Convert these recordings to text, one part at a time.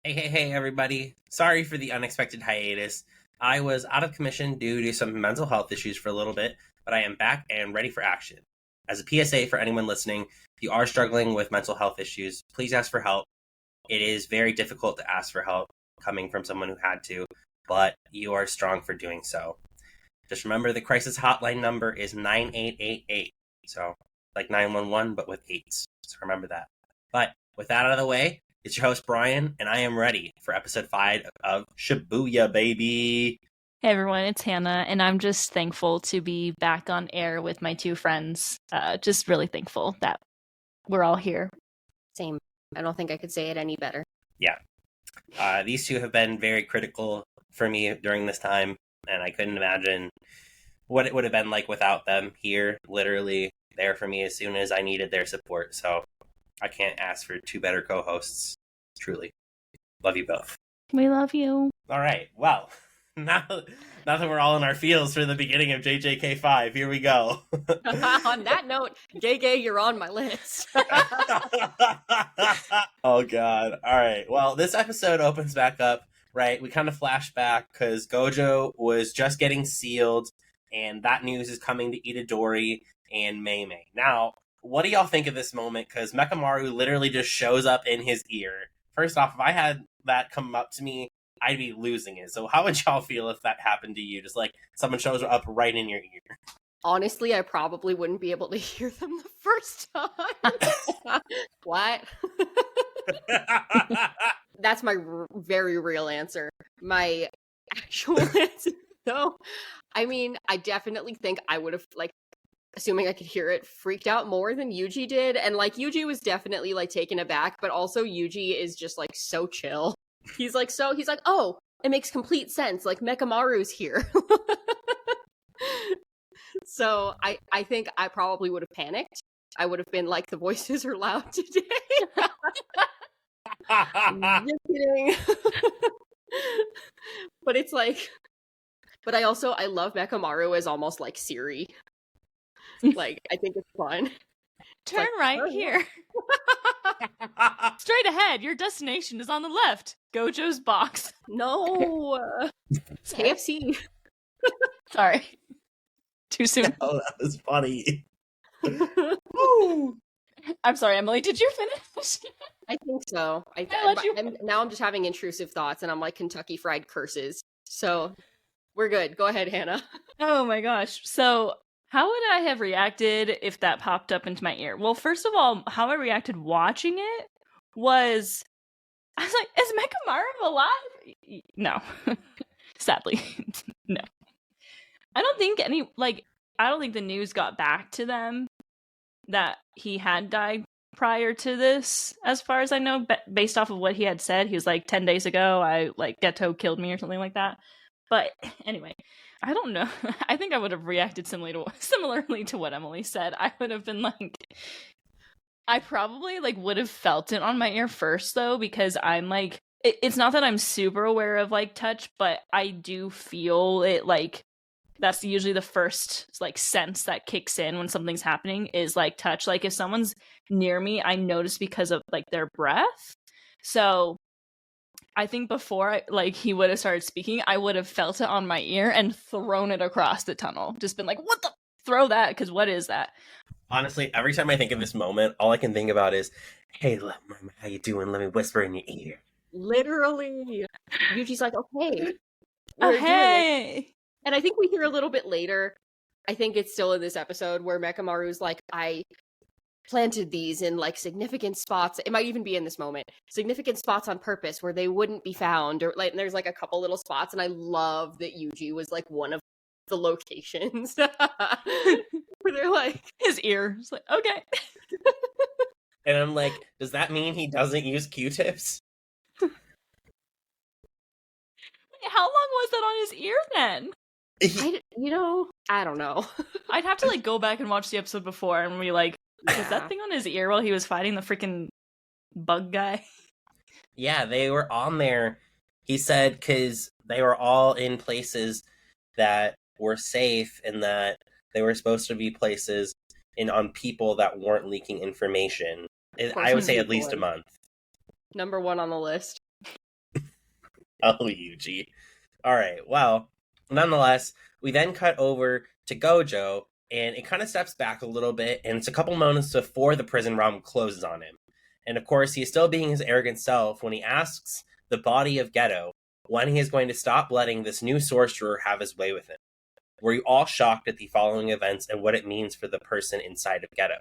Hey, everybody. Sorry for the unexpected hiatus. I was out of commission due to some mental health issues for a little bit, but I am back and ready for action. As a PSA for anyone listening, if you are struggling with mental health issues, please ask for help. It is very difficult to ask for help coming from someone who had to, but you are strong for doing so. Just remember the crisis hotline number is 9888. So, like 911, but with eights. So remember that. But with that out of the way, it's your host, Brian, and I am ready for episode 5 of Shibuya, baby. Hey everyone, it's Hannah, and I'm just thankful to be back on air with my two friends. Just really thankful that we're all here. Same. I don't think I could say it any better. Yeah. These two have been very critical for me during this time, and I couldn't imagine what it would have been like without them here, literally there for me as soon as I needed their support. So I can't ask for two better co-hosts. Truly. Love you both. We love you. All right. Well, now that we're all in our feels for the beginning of JJK5, here we go. On that note, Gay, you're on my list. Oh, God. All right. Well, this episode opens back up, right? We kind of flash back because Gojo was just getting sealed, and that news is coming to Itadori and Mei. Now, what do y'all think of this moment? Because Mekamaru literally just shows up in his ear. First off, if I had that come up to me, I'd be losing it. So how would y'all feel if that happened to you? Just like someone shows up right in your ear. Honestly, I probably wouldn't be able to hear them the first time. What? That's my very real answer. My actual answer, though, I mean, I definitely think I would have, like, assuming I could hear it, freaked out more than Yuji did. And, like, Yuji was definitely, like, taken aback, but also Yuji is just, like, so chill. He's like, oh, it makes complete sense. Like, Mekamaru's here. So I think I probably would have panicked. I would have been like, the voices are loud today. Just kidding. But it's like, but I love Mekamaru as almost like Siri. Like, I think it's fun. Turn like, right here. Straight ahead. Your destination is on the left. Gojo's box. No. It's KFC. Sorry. Too soon. Oh, that was funny. I'm sorry, Emily. Did you finish? I think so. Now I'm just having intrusive thoughts, and I'm like Kentucky Fried curses. So we're good. Go ahead, Hannah. Oh my gosh. So how would I have reacted if that popped up into my ear? Well, first of all, how I reacted watching it was, I was like, is Mekamaru alive? No. Sadly. No. I don't think the news got back to them that he had died prior to this, as far as I know, based off of what he had said. He was like, 10 days ago, Geto killed me or something like that. But anyway, I don't know. I think I would have reacted similarly to what Emily said. I would have been like, I probably would have felt it on my ear first though, because I'm like, it's not that I'm super aware of touch, but I do feel it that's usually the first sense that kicks in when something's happening is touch. Like if someone's near me, I notice because of their breath. So I think before he would have started speaking, I would have felt it on my ear and thrown it across the tunnel. Just been like, what the? Throw that, because what is that? Honestly, every time I think of this moment, all I can think about is, hey, how you doing? Let me whisper in your ear. Literally. Yuji's like, okay. Oh, hey. And I think we hear a little bit later, I think it's still in this episode, where Mekamaru's like, I planted these in significant spots. It might even be in this moment. Significant spots on purpose where they wouldn't be found. Or and there's a couple little spots, and I love that Yuji was one of the locations. Where they're his ear. It's okay. And I'm like, does that mean he doesn't use Q-tips? How long was that on his ear then? I don't know. I'd have to go back and watch the episode before and be like, was that thing on his ear while he was fighting the freaking bug guy? Yeah, they were on there. He said because they were all in places that were safe and that they were supposed to be places on people that weren't leaking information. I would say at least a month. Number one on the list. Oh, Yuji. All right. Well, nonetheless, we then cut over to Gojo, and it kind of steps back a little bit, and it's a couple moments before the prison realm closes on him. And of course, he is still being his arrogant self when he asks the body of Geto when he is going to stop letting this new sorcerer have his way with him. Were you all shocked at the following events and what it means for the person inside of Geto?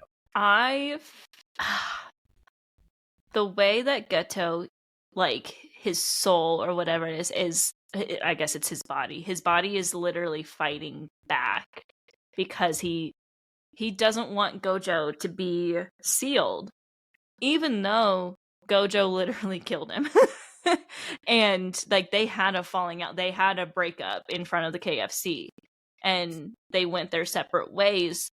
The way that Geto, like, his soul or whatever it is, I guess it's his body. His body is literally fighting back because he doesn't want Gojo to be sealed, even though Gojo literally killed him. And, like, they had a falling out. They had a breakup in front of the KFC. And they went their separate ways.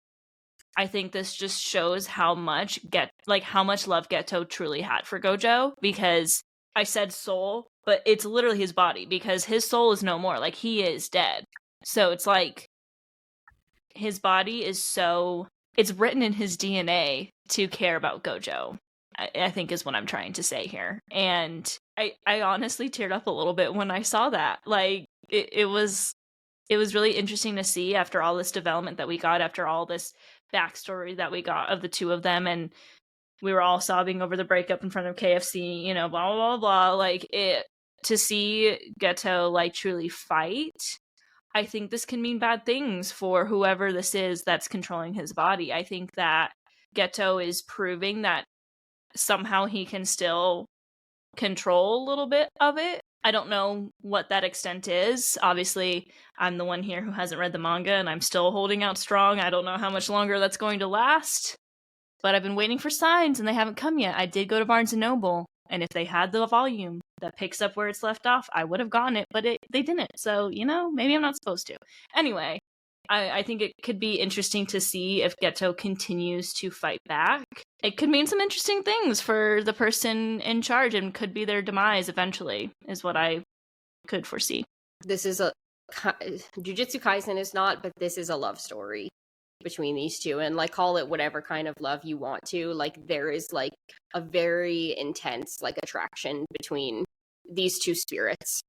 I think this just shows how much love Geto truly had for Gojo, because I said soul, but it's literally his body, because his soul is no more. Like, he is dead. So it's like his body is it's written in his DNA to care about Gojo, I think is what I'm trying to say here. And I honestly teared up a little bit when I saw that. Like, it was really interesting to see after all this development that we got, after all this backstory that we got of the two of them, and we were all sobbing over the breakup in front of KFC, blah, blah, blah, blah. Like, to see Geto, like, truly fight, I think this can mean bad things for whoever this is that's controlling his body. I think that Geto is proving that somehow he can still control a little bit of it. I don't know what that extent is. Obviously, I'm the one here who hasn't read the manga, and I'm still holding out strong. I don't know how much longer that's going to last, but I've been waiting for signs, and they haven't come yet. I did go to Barnes & Noble, and if they had the volume that picks up where it's left off, I would have gotten it, but they didn't. So, maybe I'm not supposed to. Anyway, I think it could be interesting to see if Geto continues to fight back. It could mean some interesting things for the person in charge, and could be their demise eventually, is what I could foresee. This is Jujutsu Kaisen is not, but this is a love story between these two, and, like, call it whatever kind of love you want to. Like, there is, like, a very intense, like, attraction between these two spirits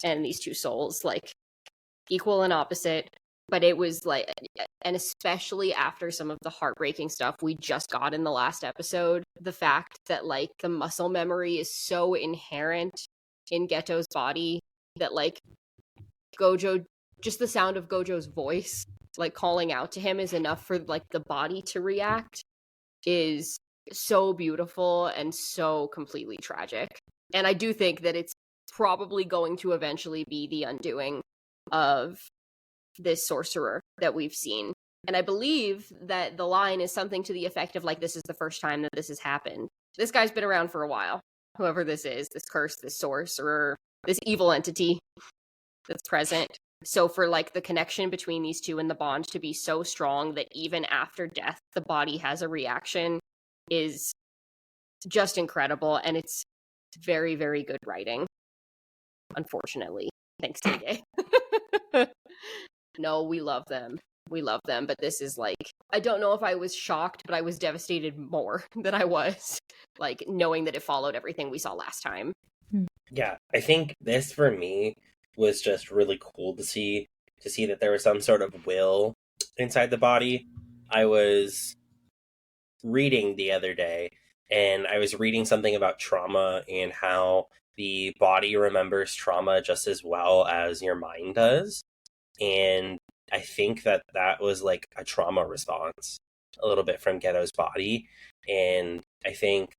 and these two souls, like, equal and opposite. But it was like, and especially after some of the heartbreaking stuff we just got in the last episode, the fact that, like, the muscle memory is so inherent in Geto's body that, like, Gojo, just the sound of Gojo's voice, like, calling out to him is enough for, like, the body to react, is so beautiful and so completely tragic. And I do think that it's probably going to eventually be the undoing of this sorcerer that we've seen. And I believe that the line is something to the effect of, like, this is the first time that this has happened. This guy's been around for a while. Whoever this is, this curse, this sorcerer, this evil entity that's present. So for, like, the connection between these two and the bond to be so strong that even after death, the body has a reaction is just incredible. And it's very, very good writing. Unfortunately. Thanks, TJ. No, we love them. We love them, but this is, like, I don't know if I was shocked, but I was devastated more than I was, like, knowing that it followed everything we saw last time. Yeah, I think this, for me, was just really cool to see that there was some sort of will inside the body. I was reading the other day, and I was reading something about trauma and how the body remembers trauma just as well as your mind does. And I think that was, like, a trauma response a little bit from Geto's body. And I think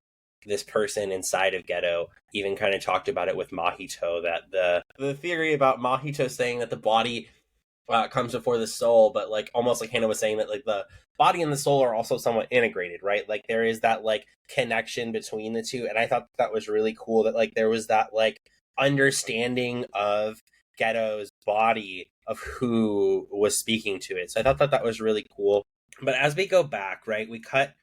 this person inside of Geto even kind of talked about it with Mahito, that the theory about Mahito saying that the body comes before the soul, but, like, almost like Hannah was saying, that, like, the body and the soul are also somewhat integrated, right? Like, there is that, like, connection between the two. And I thought that was really cool, that, like, there was that, like, understanding of Geto's body of who was speaking to it. So I thought that was really cool. But as we go back, right, we cut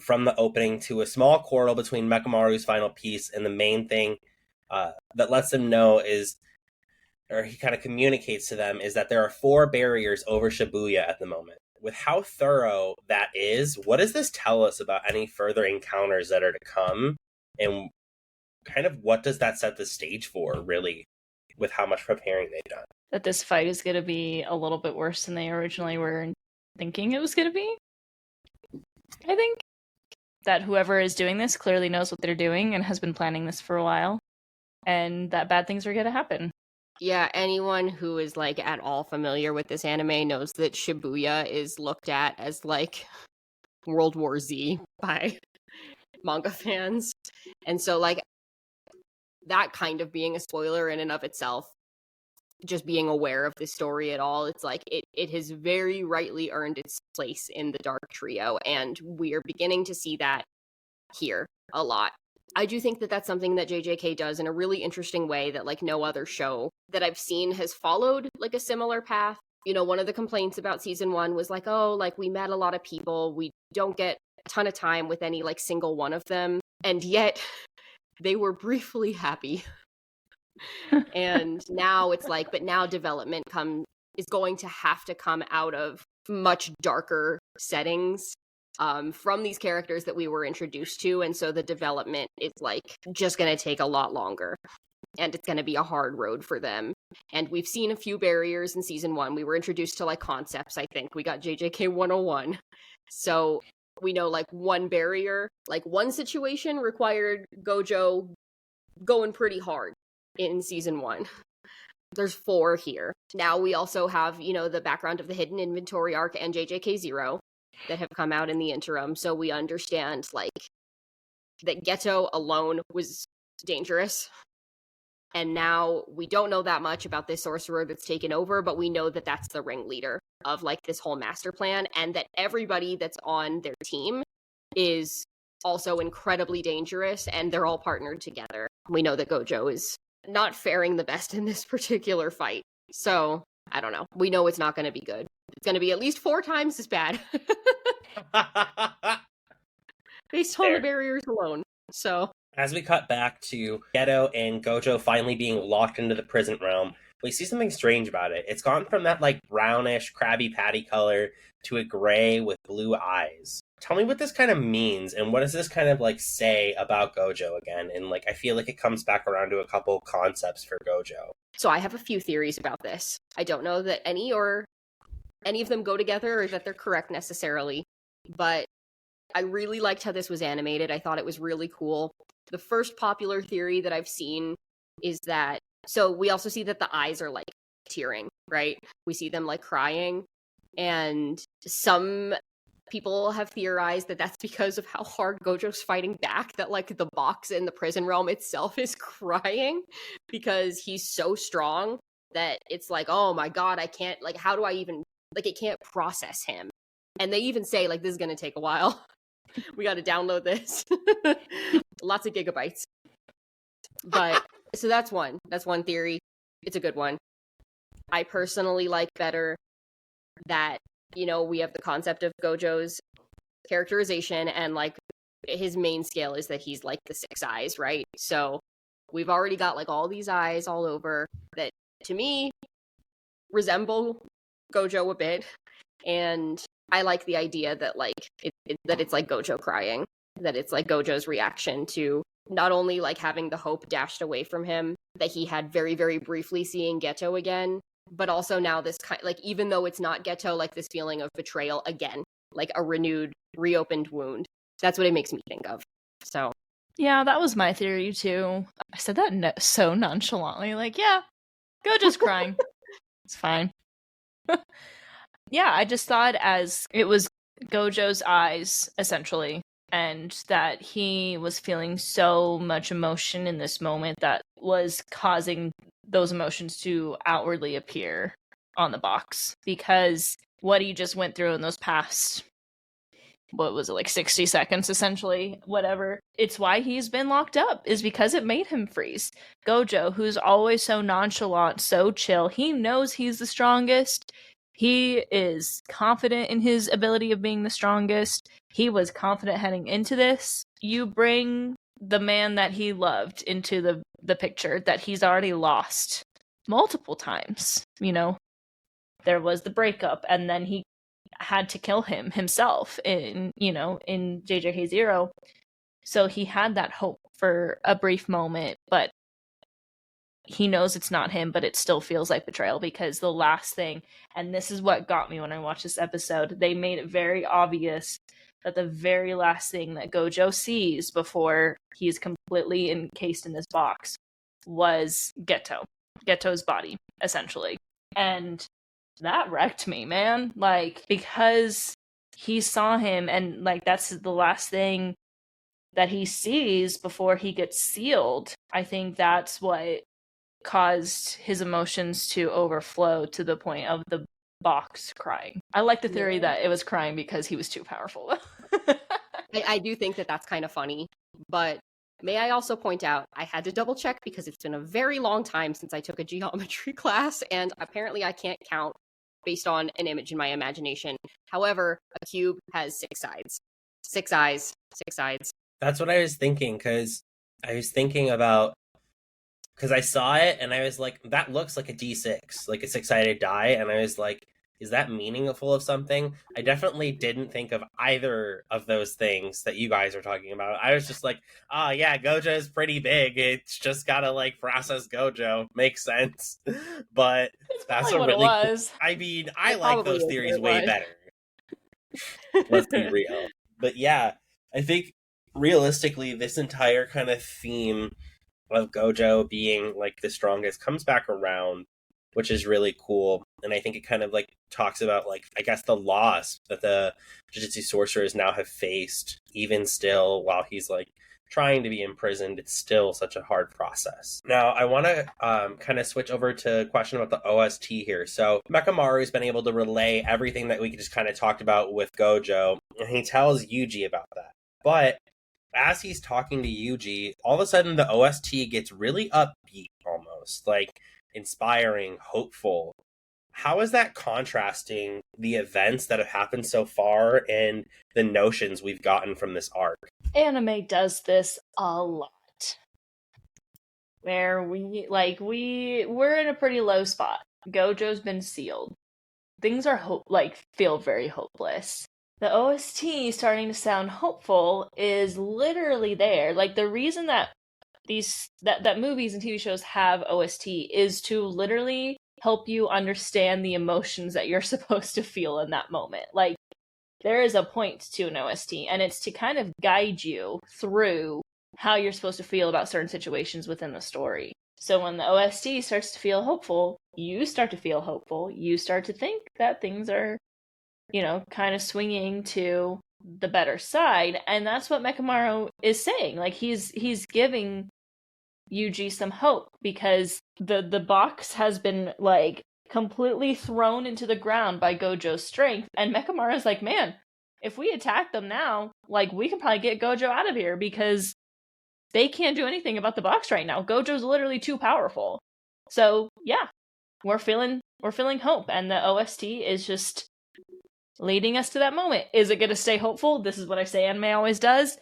from the opening to a small quarrel between Mekamaru's final piece, and the main thing that lets them know is, or he kind of communicates to them, is that there are 4 barriers over Shibuya at the moment. With how thorough that is, what does this tell us about any further encounters that are to come? And kind of what does that set the stage for, really, with how much preparing they've done? That this fight is going to be a little bit worse than they originally were thinking it was going to be. I think that whoever is doing this clearly knows what they're doing and has been planning this for a while, and that bad things are going to happen. Yeah, anyone who is like at all familiar with this anime knows that Shibuya is looked at as like World War Z by manga fans. And so like that kind of being a spoiler in and of itself, just being aware of the story at all, it's like it has very rightly earned its place in the Dark Trio, and we are beginning to see that here a lot. I do think that that's something that JJK does in a really interesting way that like no other show that I've seen has followed like a similar path. You know, one of the complaints about season 1 was like, oh, like we met a lot of people, we don't get a ton of time with any like single one of them, and yet they were briefly happy. And now it's like, but now development is going to have to come out of much darker settings from these characters that we were introduced to, and so the development is like just going to take a lot longer, and it's going to be a hard road for them. And we've seen a few barriers in season 1. We were introduced to like concepts. I think we got JJK 101, so we know like one barrier, like one situation required Gojo going pretty hard in season 1. There's 4 here. Now we also have, you know, the background of the hidden inventory arc and JJK 0 that have come out in the interim, so we understand like that Geto alone was dangerous, and now we don't know that much about this sorcerer that's taken over, but we know that that's the ringleader of like this whole master plan, and that everybody that's on their team is also incredibly dangerous, and they're all partnered together. We know that Gojo is not faring the best in this particular fight, so I don't know. We know it's not going to be good. It's going to be at least 4 times as bad. Based on the barriers alone. So as we cut back to Geto and Gojo finally being locked into the prison realm, we see something strange about it. It's gone from that like brownish, Krabby Patty color to a gray with blue eyes. Tell me what this kind of means, and what does this kind of like say about Gojo again? And like I feel like it comes back around to a couple concepts for Gojo. So I have a few theories about this. I don't know that any of them go together or that they're correct necessarily, but I really liked how this was animated. I thought it was really cool. The first popular theory that I've seen is that, so we also see that the eyes are like tearing, right? We see them like crying, and some people have theorized that that's because of how hard Gojo's fighting back, that like the box in the prison realm itself is crying because he's so strong that it's like, oh my god, I can't, like, how do I even, like, it can't process him. And they even say like, this is gonna take a while. We got to download this. Lots of gigabytes. But so that's one theory. It's a good one. I personally like better that, you know, we have the concept of Gojo's characterization, and like his main scale is that he's like the 6 eyes, right? So we've already got like all these eyes all over that to me resemble Gojo a bit, and I like the idea that like that it's like Gojo crying, that it's like Gojo's reaction to not only like having the hope dashed away from him that he had very, very briefly seeing Geto again, but also now this kind, like, even though it's not Geto, like this feeling of betrayal again, like a renewed, reopened wound. That's what it makes me think of. So yeah, that was my theory too. I said that so nonchalantly, like, yeah, Gojo's crying. It's fine. Yeah, I just thought as it was Gojo's eyes, essentially, and that he was feeling so much emotion in this moment that was causing those emotions to outwardly appear on the box. Because what he just went through in those past, what was it, like 60 seconds, essentially, whatever, it's why he's been locked up, is because it made him freeze. Gojo, who's always so nonchalant, so chill, he knows he's the strongest. He is confident in his ability of being the strongest. He was confident heading into this. You bring the man that he loved into the picture that he's already lost multiple times. You know, there was the breakup, and then he had to kill him himself in JJK 0. So he had that hope for a brief moment, but he knows it's not him, but it still feels like betrayal because the last thing, and this is what got me when I watched this episode, they made it very obvious that the very last thing that Gojo sees before he's completely encased in this box was Geto's body, essentially. And that wrecked me, man. Like, because he saw him and like that's the last thing that he sees before he gets sealed. I think that's what caused his emotions to overflow to the point of the box crying. I like the theory that it was crying because he was too powerful. I do think that that's kind of funny, but may I also point out, I had to double check because it's been a very long time since I took a geometry class, and apparently I can't count based on an image in my imagination. However, a cube has 6 sides. 6 eyes, 6 sides. That's what I was thinking, because I was thinking about, because I saw it and I was like, that looks like a D6, like a 6-sided die, and I was like, is that meaningful of something? I definitely didn't think of either of those things that you guys are talking about. I was just like, oh yeah, Gojo is pretty big. It's just gotta like process Gojo. Makes sense. But that's a what really it was. I mean, I like those theories way better. Let's be real. But yeah, I think realistically, this entire kind of theme of Gojo being like the strongest comes back around, which is really cool. And I think it kind of like talks about like, I guess, the loss that the Jujutsu sorcerers now have faced, even still while he's like trying to be imprisoned. It's still such a hard process. Now, I want to kind of switch over to a question about the OST here. So Mechamaru's been able to relay everything that we just kind of talked about with Gojo, and he tells Yuji about that. But as he's talking to Yuji, all of a sudden the OST gets really upbeat almost, like inspiring, hopeful. How is that contrasting the events that have happened so far and the notions we've gotten from this arc? Anime does this a lot. Where we're in a pretty low spot. Gojo's been sealed. Things are feel very hopeless. The OST starting to sound hopeful is literally there. Like, the reason that that movies and TV shows have OST is to literally help you understand the emotions that you're supposed to feel in that moment. Like, there is a point to an OST, and it's to kind of guide you through how you're supposed to feel about certain situations within the story. So when the OST starts to feel hopeful, you start to feel hopeful. You start to think that things are, kind of swinging to the better side. And that's what Mechamaru is saying. Like, he's giving Yuji some hope because the box has been like completely thrown into the ground by Gojo's strength, and Mechamaru's like, man, if we attack them now, like, we can probably get Gojo out of here because they can't do anything about the box right now. Gojo's literally too powerful. So yeah, we're feeling hope, and the OST is just leading us to that moment. Is it going to stay hopeful? This is what I say anime always does.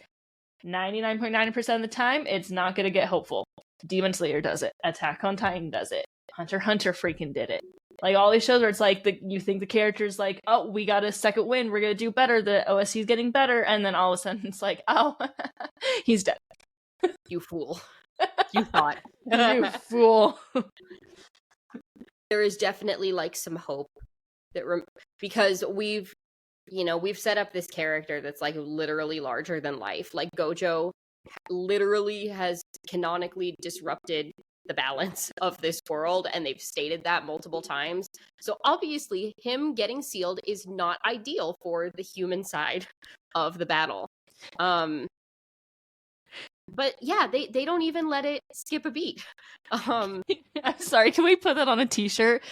99.9% of the time, it's not going to get hopeful. Demon Slayer does it. Attack on Titan does it. Hunter x Hunter freaking did it. Like, all these shows where it's like, you think the character's like, oh, we got a second win, we're going to do better, the OST's getting better, and then all of a sudden it's like, oh, he's dead. You fool. You thought. You fool. There is definitely like some hope that because we've set up this character that's like literally larger than life. Like, Gojo literally has canonically disrupted the balance of this world, and they've stated that multiple times. So obviously him getting sealed is not ideal for the human side of the battle. But yeah, they don't even let it skip a beat. I'm sorry, can we put that on a t-shirt?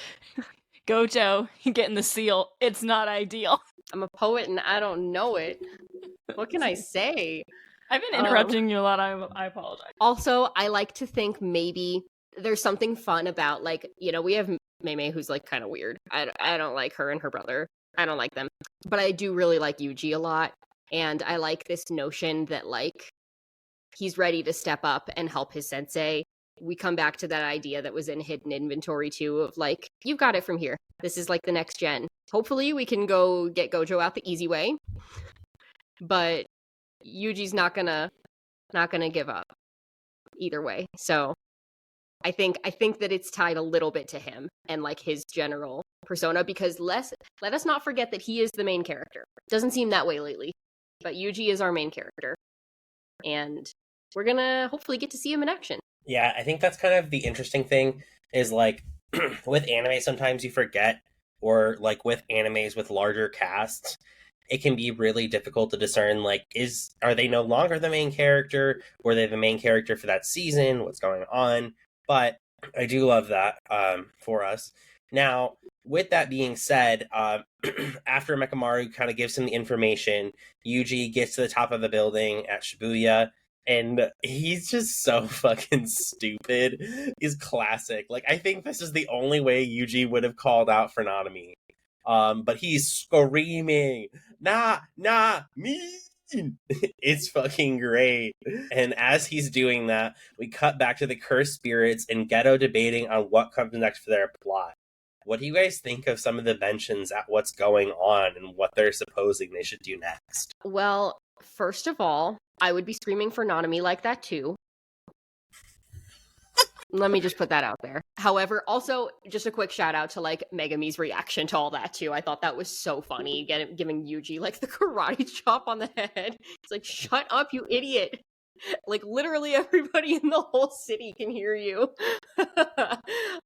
Gojo getting the seal, it's not ideal. I'm a poet and I don't know it. What can I say? I've been interrupting you a lot. I apologize. Also, I like to think maybe there's something fun about, like, we have Mei who's like kind of weird. I don't like her and her brother. I don't like them. But I do really like Yuji a lot. And I like this notion that, like, he's ready to step up and help his sensei. We come back to that idea that was in Hidden Inventory too, of like, you've got it from here. This is like the next gen. Hopefully we can go get Gojo out the easy way. But Yuji's not gonna Not gonna give up either way. So I think that it's tied a little bit to him and like his general persona, because let us not forget that he is the main character. Doesn't seem that way lately, but Yuji is our main character, and we're gonna hopefully get to see him in action. Yeah, I think that's kind of the interesting thing is like with anime, sometimes you forget, or like with animes with larger casts, it can be really difficult to discern like are they no longer the main character? Were they the main character for that season? What's going on? But I do love that for us. Now, with that being said, after Mekamaru kind of gives him the information, Yuji gets to the top of the building at Shibuya, and he's just so fucking stupid. He's classic. Like, I think this is the only way Yuji would have called out for Nanami. But he's screaming, nah, me. It's fucking great. And as he's doing that, we cut back to the cursed spirits and Geto debating on what comes next for their plot. What do you guys think of some of the mentions at what's going on and what they're supposing they should do next? Well, first of all, I would be screaming for Nanami like that too. Let me just put that out there. However, also, just a quick shout out to, like, Megami's reaction to all that, too. I thought that was so funny, giving Yuji, like, the karate chop on the head. It's like, shut up, you idiot. Like, literally everybody in the whole city can hear you.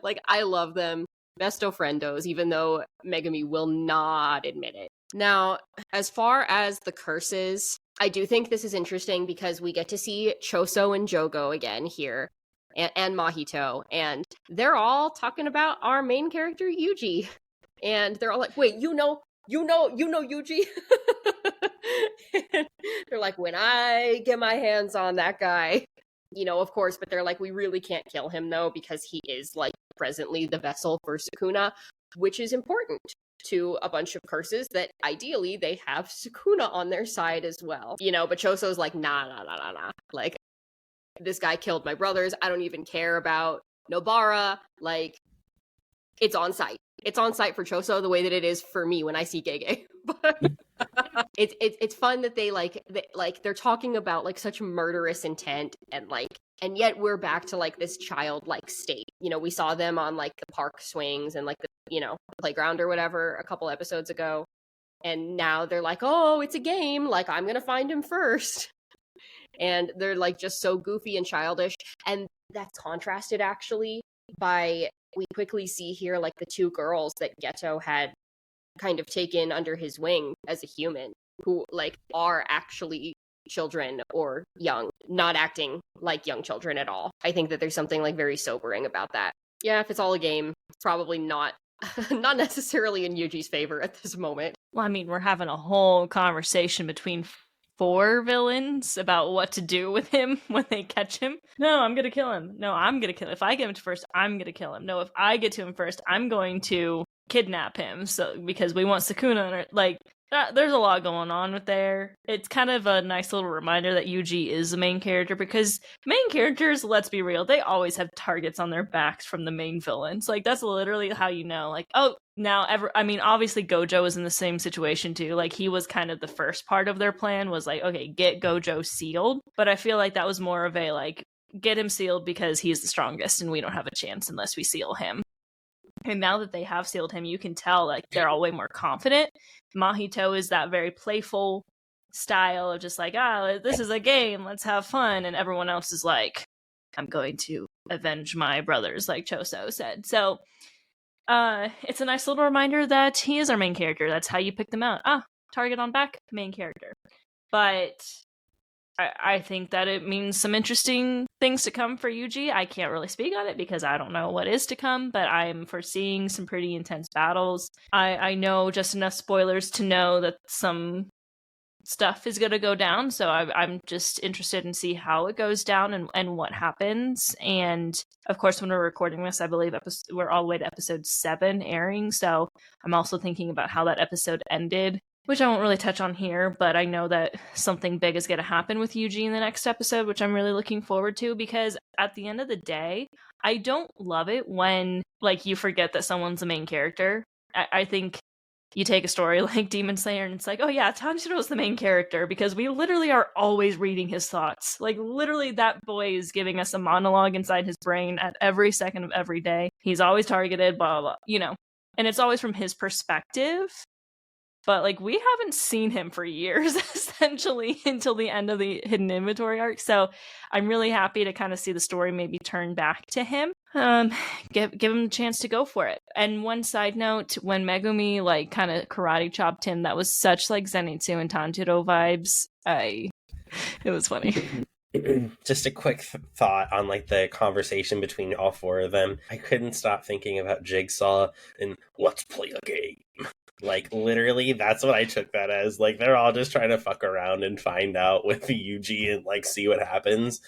Like, I love them. Besto friendos, even though Megami will not admit it. Now, as far as the curses, I do think this is interesting because we get to see Choso and Jogo again here. And Mahito, and they're all talking about our main character Yuji, and they're all like, "Wait, you know Yuji?" And they're like, "When I get my hands on that guy, of course." But they're like, "We really can't kill him though, because he is like presently the vessel for Sukuna, which is important to a bunch of curses that ideally they have Sukuna on their side as well." But Choso's like, "Nah, like." This guy killed my brothers. I don't even care about Nobara. Like, it's on site. It's on site for Choso the way that it is for me when I see Gege. But it's fun that they're talking about like such murderous intent, and yet we're back to like this childlike state. We saw them on like the park swings and like the playground or whatever a couple episodes ago, and now they're like, "Oh, it's a game. Like, I'm gonna find him first." And they're like just so goofy and childish, and that's contrasted actually by we quickly see here like the two girls that Geto had kind of taken under his wing as a human, who like are actually children or young, not acting like young children at all. I think that there's something like very sobering about that. Yeah, if it's all a game, it's probably not necessarily in Yuji's favor at this moment. Well, I mean, we're having a whole conversation between 4 villains about what to do with him when they catch him. No, I'm gonna kill him. No, I'm gonna kill him. If I get him first, I'm gonna kill him. No, if I get to him first, I'm going to kidnap him. So because we want Sukuna, like there's a lot going on with there. It's kind of a nice little reminder that Yuji is the main character, because main characters, let's be real, they always have targets on their backs from the main villains. Like that's literally how like, oh, obviously Gojo is in the same situation too. Like he was kind of the first part of their plan was like, okay, get Gojo sealed. But I feel like that was more of a like, get him sealed because he's the strongest and we don't have a chance unless we seal him. And now that they have sealed him, you can tell like they're all way more confident. Mahito is that very playful style of just like, this is a game, let's have fun. And everyone else is like, I'm going to avenge my brothers, like Choso said. So it's a nice little reminder that he is our main character. That's how you pick them out. Target on back, main character. But I think that it means some interesting things to come for Yuji. I can't really speak on it because I don't know what is to come, but I'm foreseeing some pretty intense battles. I know just enough spoilers to know that some stuff is going to go down, so I'm just interested in see how it goes down and what happens. And of course, when we're recording this, I believe we're all the way to episode 7 airing, so I'm also thinking about how that episode ended, which I won't really touch on here, but I know that something big is going to happen with Yuji in the next episode, which I'm really looking forward to, because at the end of the day, I don't love it when like you forget that someone's the main character. I think you take a story like Demon Slayer and it's like, oh yeah, Tanjiro is the main character because we literally are always reading his thoughts. Like literally that boy is giving us a monologue inside his brain at every second of every day. He's always targeted, blah, blah, blah, and it's always from his perspective. But like we haven't seen him for years, essentially, until the end of the Hidden Inventory arc. So I'm really happy to kind of see the story maybe turn back to him. Give him a chance to go for it. And one side note, when Megumi like kind of karate chopped him, that was such like Zenitsu and Tanjiro vibes. It was funny. Just a quick thought on like the conversation between all four of them. I couldn't stop thinking about Jigsaw and let's play a game. Like, literally, that's what I took that as. Like, they're all just trying to fuck around and find out with Yuji and, like, see what happens.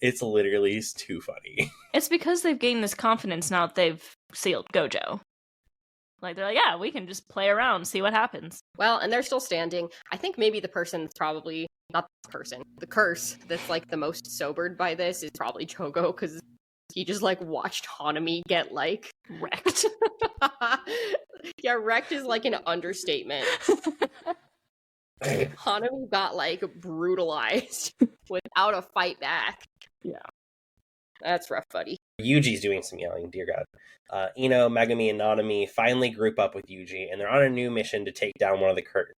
It's literally too funny. It's because they've gained this confidence now that they've sealed Gojo. Like, they're like, yeah, we can just play around, see what happens. Well, and they're still standing. I think maybe the person that's probably, not the person, the curse that's, like, the most sobered by this is probably Chogo, because he just, like, watched Hanami get, like, wrecked. Yeah, wrecked is, like, an understatement. Hanami got, like, brutalized without a fight back. Yeah. That's rough, buddy. Yuji's doing some yelling, dear God. Ino, Megumi, and Nanami finally group up with Yuji, and they're on a new mission to take down one of the curtains.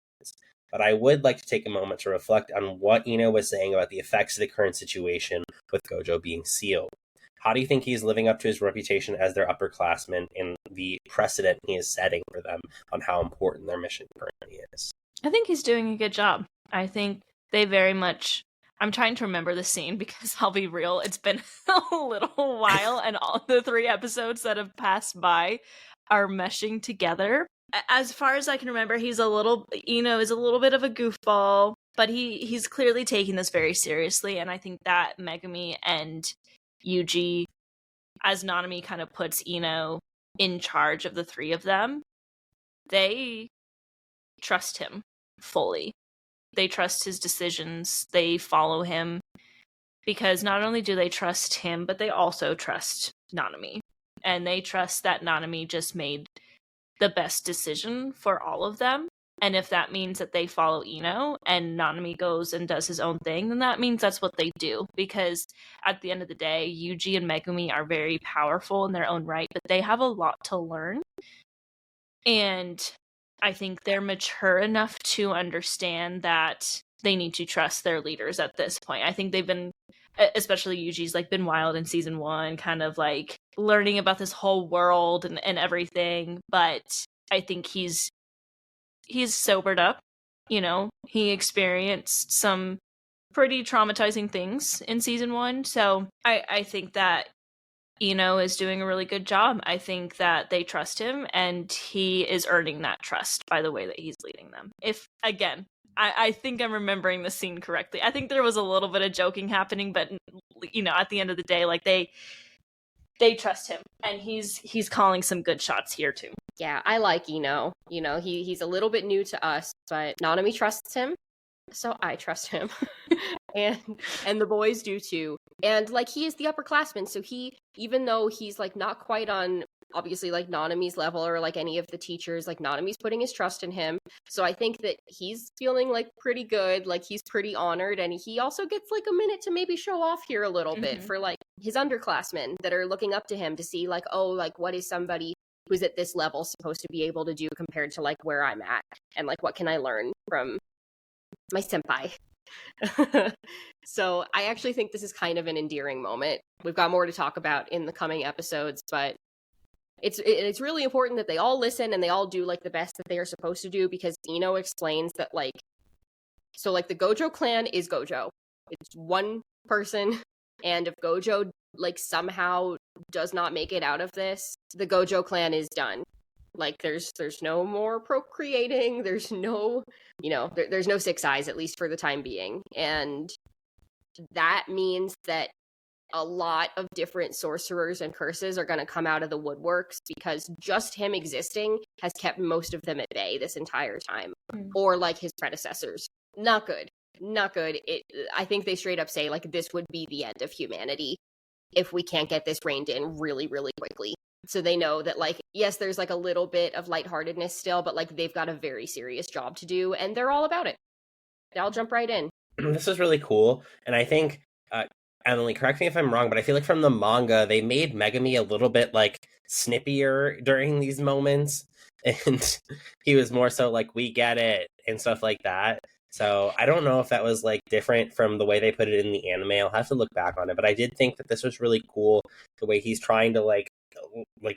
But I would like to take a moment to reflect on what Ino was saying about the effects of the current situation with Gojo being sealed. How do you think he's living up to his reputation as their upperclassman and the precedent he is setting for them on how important their mission currently is? I think he's doing a good job. I think they very much... I'm trying to remember the scene because I'll be real, it's been a little while and all the 3 episodes that have passed by are meshing together. As far as I can remember, Ino is a little bit of a goofball, but he's clearly taking this very seriously, and I think that Megumi and Yuji, as Nanami kind of puts Ino in charge of the 3 of them, they trust him fully. They trust his decisions. They follow him because not only do they trust him, but they also trust Nanami. And they trust that Nanami just made the best decision for all of them. And if that means that they follow Ino and Nanami goes and does his own thing, then that means that's what they do. Because at the end of the day, Yuji and Megumi are very powerful in their own right, but they have a lot to learn. And I think they're mature enough to understand that they need to trust their leaders at this point. I think they've been, especially Yuji's, like been wild in season 1, kind of like learning about this whole world and everything. But I think he's sobered up. He experienced some pretty traumatizing things in season 1. So I think that Ino is doing a really good job. I think that they trust him, and he is earning that trust by the way that he's leading them. If, again, I think I'm remembering the scene correctly. I think there was a little bit of joking happening, but, at the end of the day, like, they trust him, and he's calling some good shots here, too. Yeah, I like Ino. He's a little bit new to us, but Nanami trusts him, so I trust him. and the boys do too. And like he is the upperclassman, so he, even though he's like not quite on obviously like Nanami's level or like any of the teachers, like Nanami's putting his trust in him. So I think that he's feeling like pretty good, like he's pretty honored, and he also gets like a minute to maybe show off here a little bit for like his underclassmen that are looking up to him to see like, oh, like what is somebody who's at this level supposed to be able to do compared to like where I'm at, and like what can I learn from my senpai. So I actually think this is kind of an endearing moment. We've got more to talk about in the coming episodes, but it's really important that they all listen and they all do like the best that they are supposed to do, because Ino explains that like, so like the Gojo clan is Gojo. It's one person, and if Gojo like somehow does not make it out of this, the Gojo clan is done. Like there's no more procreating, there's no, there's no 6 eyes, at least for the time being. And that means that a lot of different sorcerers and curses are going to come out of the woodworks, because just him existing has kept most of them at bay this entire time. Or like his predecessors. Not good. I think they straight up say like this would be the end of humanity if we can't get this reined in really, really quickly. So they know that, like, yes, there's like a little bit of lightheartedness still, but like they've got a very serious job to do, and they're all about it. I'll jump right in. This is really cool, and I think Emily, correct me if I'm wrong, but I feel like from the manga they made Megami a little bit like snippier during these moments, and he was more so like, we get it and stuff like that. So I don't know if that was like different from the way they put it in the anime. I'll have to look back on it, but I did think that this was really cool, the way he's trying to like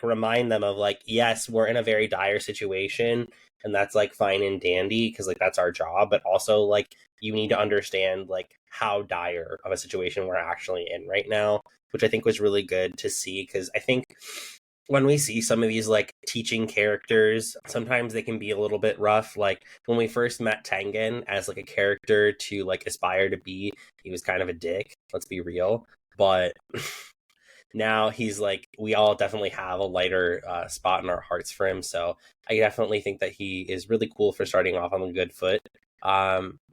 remind them of like, yes, we're in a very dire situation, and that's like fine and dandy because like that's our job, but also like you need to understand like how dire of a situation we're actually in right now, which I think was really good to see, because I think when we see some of these like teaching characters, sometimes they can be a little bit rough. Like when we first met Tengen as like a character to like aspire to be, he was kind of a dick, let's be real, but now he's like, we all definitely have a lighter spot in our hearts for him. So I definitely think that he is really cool for starting off on a good foot.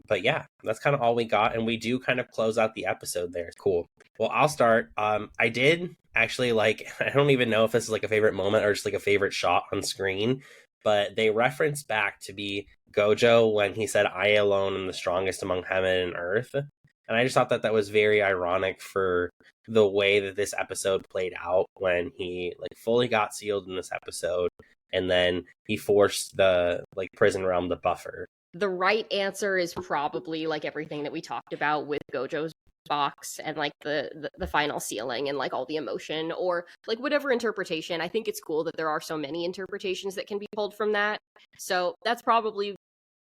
But yeah, that's kind of all we got, and we do kind of close out the episode there. Cool. Well, I'll start. I did actually like, I don't even know if this is like a favorite moment or just like a favorite shot on screen, but they reference back to be Gojo when he said, "I alone am the strongest among heaven and earth." And I just thought that that was very ironic for the way that this episode played out, when he like fully got sealed in this episode, and then he forced the like prison realm to buffer. The right answer is probably like everything that we talked about with Gojo's box and like the final sealing and like all the emotion, or like whatever interpretation. I think it's cool that there are so many interpretations that can be pulled from that. So that's probably,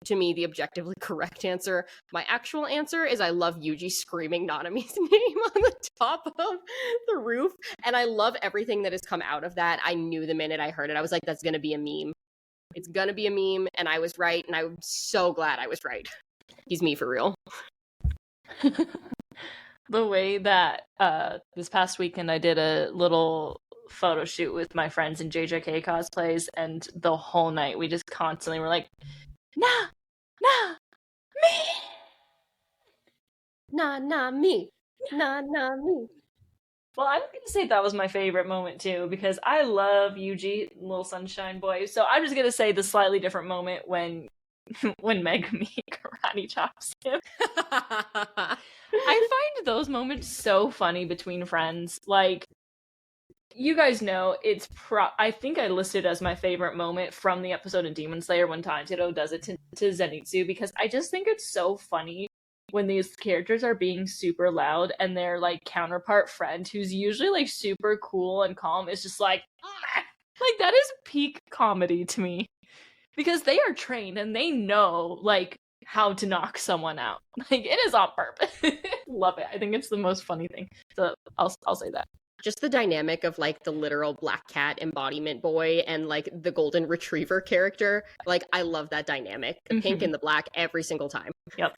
to me, the objectively correct answer. My actual answer is I love Yuji screaming Nanami's name on the top of the roof, and I love everything that has come out of that. I knew the minute I heard it, I was like, that's gonna be a meme. It's gonna be a meme, and I was right, and I'm so glad I was right. He's me for real. The way that this past weekend I did a little photo shoot with my friends in JJK cosplays, and the whole night we just constantly were like, nah, me! Nah, me. Nah, me. Well, I'm going to say that was my favorite moment, too, because I love Yuji, Little Sunshine Boy. So I'm just going to say the slightly different moment when Megami karate chops him. I find those moments so funny between friends. Like, you guys know, I think I listed as my favorite moment from the episode of Demon Slayer when Tanjiro does it to Zenitsu, because I just think it's so funny when these characters are being super loud and their like counterpart friend, who's usually like super cool and calm, is just like that is peak comedy to me, because they are trained and they know like how to knock someone out. Like, it is on purpose. Love it. I think it's the most funny thing. So I'll say that. Just the dynamic of like the literal black cat embodiment boy and like the golden retriever character. Like, I love that dynamic. The pink and the black every single time. Yep.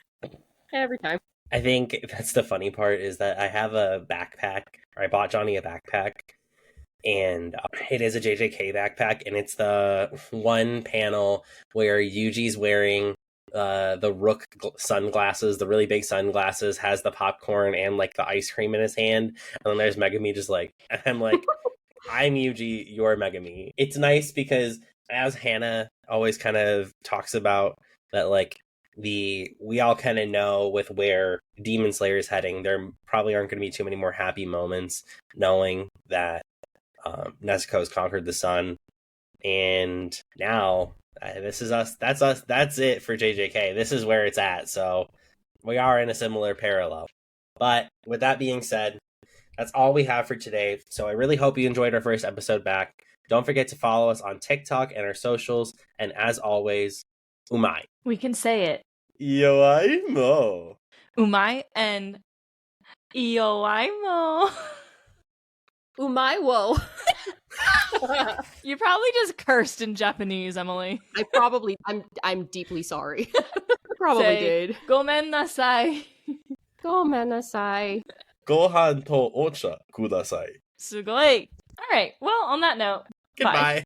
Every time. I think that's the funny part, is that I have a backpack, or I bought Johnny a backpack, and it is a JJK backpack, and it's the one panel where Yuji's wearing the Rook sunglasses, the really big sunglasses, has the popcorn and like the ice cream in his hand, and then there's Megami just like, I'm like, I'm Yuji, you're Megami. It's nice because, as Hannah always kind of talks about, that like we all kind of know with where Demon Slayer is heading, there probably aren't going to be too many more happy moments knowing that Nezuko's conquered the sun, and now this is us. That's it for JJK. This is where it's at. So we are in a similar parallel. But with that being said, that's all we have for today. So I really hope you enjoyed our first episode back. Don't forget to follow us on TikTok and our socials. And as always, umai. We can say it. Yoaimo. Umai and Ioimo. Umai wo. You probably just cursed in Japanese, Emily. I'm deeply sorry. Probably Say, did. Gomen nasai. Gomen nasai. Gohan to ocha kudasai. Sugoi. All right. Well, on that note, Goodbye. bye.